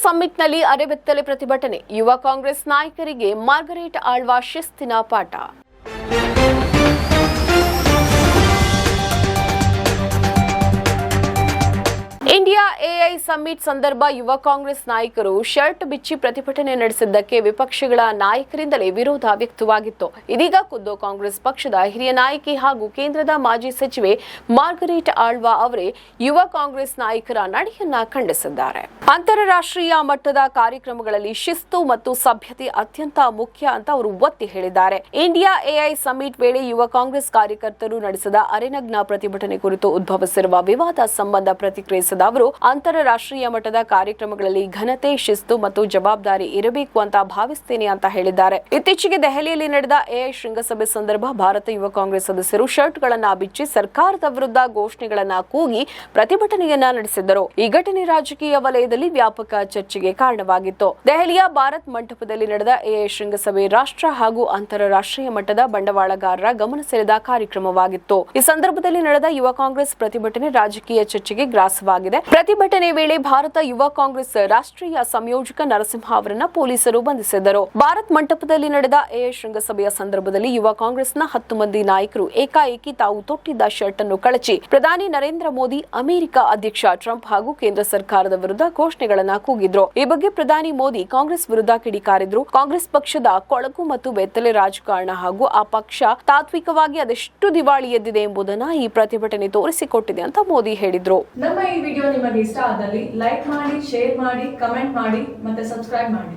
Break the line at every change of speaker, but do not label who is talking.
ಸಮ್ಮಿಟ್ನಲ್ಲಿ ಅರೆಬೆತ್ತಲೆ ಪ್ರತಿಭಟನೆ, ಯುವ ಕಾಂಗ್ರೆಸ್ ನಾಯಕರಿಗೆ ಮಾರ್ಗರೇಟ್ ಆಳ್ವಾ ಶಿಸ್ತಿನ ಪಾಠ. ಇಂಡಿಯಾ ಎಐ ಸಮ್ಮಿಟ್ ಸಂದರ್ಭ ಯುವ ಕಾಂಗ್ರೆಸ್ ನಾಯಕರು ಶರ್ಟ್ ಬಿಚ್ಚಿ ಪ್ರತಿಭಟನೆ ನಡೆಸಿದ್ದಕ್ಕೆ ವಿಪಕ್ಷಗಳ ನಾಯಕರಿಂದಲೇ ವಿರೋಧ ವ್ಯಕ್ತವಾಗಿತ್ತು. ಇದೀಗ ಖುದ್ದು ಕಾಂಗ್ರೆಸ್ ಪಕ್ಷದ ಹಿರಿಯ ನಾಯಕಿ ಹಾಗೂ ಕೇಂದ್ರದ ಮಾಜಿ ಸಚಿವೆ ಮಾರ್ಗರೇಟ್ ಆಳ್ವಾ ಅವರೇ ಯುವ ಕಾಂಗ್ರೆಸ್ ನಾಯಕರ ನಡೆಯನ್ನ ಖಂಡಿಸಿದ್ದಾರೆ. ಅಂತಾರಾಷ್ಟ್ರೀಯ ಮಟ್ಟದ ಕಾರ್ಯಕ್ರಮಗಳಲ್ಲಿ ಶಿಸ್ತು ಮತ್ತು ಸಭ್ಯತೆ ಅತ್ಯಂತ ಮುಖ್ಯ ಅಂತ ಅವರು ಒತ್ತಿ ಹೇಳಿದ್ದಾರೆ. ಇಂಡಿಯಾ ಎಐ ಸಮ್ಮಿಟ್ ವೇಳೆ ಯುವ ಕಾಂಗ್ರೆಸ್ ಕಾರ್ಯಕರ್ತರು ನಡೆಸಿದ ಅರೆನಗ್ನ ಪ್ರತಿಭಟನೆ ಕುರಿತು ಉದ್ಭವಿಸಿರುವ ವಿವಾದ ಸಂಬಂಧ ಪ್ರತಿಕ್ರಿಯಿಸಿದ ಅವರು ಅಂತಾರಾಷ್ಟ್ರೀಯ ಮಟ್ಟದ ಕಾರ್ಯಕ್ರಮಗಳಲ್ಲಿ ಘನತೆ, ಶಿಸ್ತು ಮತ್ತು ಜವಾಬ್ದಾರಿ ಇರಬೇಕು ಅಂತ ಭಾವಿಸುತ್ತೇನೆ ಅಂತ ಹೇಳಿದ್ದಾರೆ. ಇತ್ತೀಚೆಗೆ ದೆಹಲಿಯಲ್ಲಿ ನಡೆದ ಎಐ ಶೃಂಗಸಭೆ ಸಂದರ್ಭ ಭಾರತ ಯುವ ಕಾಂಗ್ರೆಸ್ ಸದಸ್ಯರು ಶರ್ಟ್ಗಳನ್ನ ಬಿಚ್ಚಿ ಸರ್ಕಾರದ ವಿರುದ್ಧ ಘೋಷಣೆಗಳನ್ನ ಕೂಗಿ ಪ್ರತಿಭಟನೆಯನ್ನ ನಡೆಸಿದ್ದರು. ಈ ಘಟನೆ ರಾಜಕೀಯ ವಲಯದಲ್ಲಿ ವ್ಯಾಪಕ ಚರ್ಚೆಗೆ ಕಾರಣವಾಗಿತ್ತು. ದೆಹಲಿಯ ಭಾರತ್ ಮಂಟಪದಲ್ಲಿ ನಡೆದ ಎಐ ಶೃಂಗಸಭೆ ರಾಷ್ಟ್ರ ಹಾಗೂ ಅಂತಾರಾಷ್ಟ್ರೀಯ ಮಟ್ಟದ ಬಂಡವಾಳಗಾರರ ಗಮನ ಸೆಳೆದ ಕಾರ್ಯಕ್ರಮವಾಗಿತ್ತು. ಈ ಸಂದರ್ಭದಲ್ಲಿ ನಡೆದ ಯುವ ಕಾಂಗ್ರೆಸ್ ಪ್ರತಿಭಟನೆ ರಾಜಕೀಯ ಚರ್ಚೆಗೆ ಗ್ರಾಸವಾಗಿದೆ. ಪ್ರತಿಭಟನೆ ವೇಳೆ ಭಾರತ ಯುವ ಕಾಂಗ್ರೆಸ್ ರಾಷ್ಟ್ರೀಯ ಸಂಯೋಜಕ ನರಸಿಂಹ ಅವರನ್ನ ಪೊಲೀಸರು ಬಂಧಿಸಿದ್ದರು. ಭಾರತ್ ಮಂಟಪದಲ್ಲಿ ನಡೆದ ಎಐ ಶೃಂಗಸಭೆಯ ಸಂದರ್ಭದಲ್ಲಿ ಯುವ ಕಾಂಗ್ರೆಸ್ನ 10 ಮಂದಿ ನಾಯಕರು ಏಕಾಏಕಿ ತಾವು ತೊಟ್ಟಿದ್ದ ಶರ್ಟ್ ಅನ್ನು ಕಳಚಿ ಪ್ರಧಾನಿ ನರೇಂದ್ರ ಮೋದಿ, ಅಮೆರಿಕ ಅಧ್ಯಕ್ಷ ಟ್ರಂಪ್ ಹಾಗೂ ಕೇಂದ್ರ ಸರ್ಕಾರದ ವಿರುದ್ಧ ಘೋಷಣೆಗಳನ್ನ ಕೂಗಿದ್ರು. ಈ ಬಗ್ಗೆ ಪ್ರಧಾನಿ ಮೋದಿ ಕಾಂಗ್ರೆಸ್ ವಿರುದ್ಧ ಕಿಡಿಕಾರಿದ್ರು. ಕಾಂಗ್ರೆಸ್ ಪಕ್ಷದ ಕೊಳಕು ಮತ್ತು ಬೆತ್ತಲೆ ರಾಜಕಾರಣ ಹಾಗೂ ಆ ಪಕ್ಷ ತಾತ್ವಿಕವಾಗಿ ಅದೆಷ್ಟು ದಿವಾಳಿ ಎದ್ದಿದೆ ಎಂಬುದನ್ನ ಈ ಪ್ರತಿಭಟನೆ ತೋರಿಸಿಕೊಟ್ಟಿದೆ ಅಂತ ಮೋದಿ ಹೇಳಿದ್ರು.
ನಮ್ಮ ಈ ವಿಡಿಯೋ ನಿಮಗೆ ಇಷ್ಟ ಆದಲ್ಲಿ ಲೈಕ್ ಮಾಡಿ, ಶೇರ್ ಮಾಡಿ, ಕಮೆಂಟ್ ಮಾಡಿ ಮತ್ತೆ ಸಬ್ಸ್ಕ್ರೈಬ್ ಮಾಡಿ.